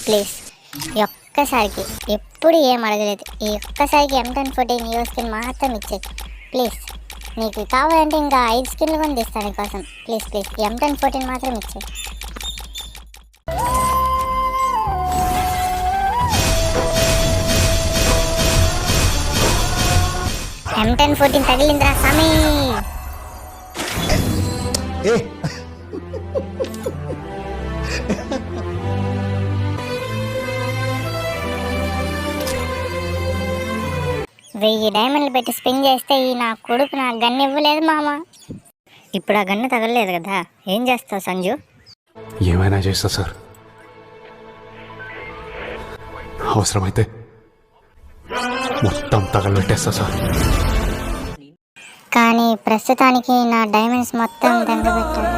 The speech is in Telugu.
ప్లీజ్ ఈ ఒక్కసారికి, ఎప్పుడు ఏం అడగలేదు, ఈ ఒక్కసారికి M1014 న్యూ స్కిన్ మాత్రం ఇచ్చేది ప్లీజ్. నీకు కావాలంటే ఇంకా 5 స్కిన్లు కూడా తీస్తాను నీకోసం. ప్లీజ్ ప్లీజ్ M1014 మాత్రం ఇచ్చేది. M1014 తగిలిందిరా సమీ. ఏ 1000 డైమండ్లు పెట్టి స్పిన్ చేస్తే ఈ నా కొడుకు నా గన్ను ఇవ్వలేదు మామ. ఇప్పుడు ఆ గన్ను తగలలేదు కదా, ఏం చేస్తావు సంజు? ఏమైనా చేస్తా సార్, అవసరమైతే మొత్తం తగలబెట్టేస్తా సార్. కానీ ప్రస్తుతానికి నా డైమండ్స్ మొత్తం దంగబెట్టాడు.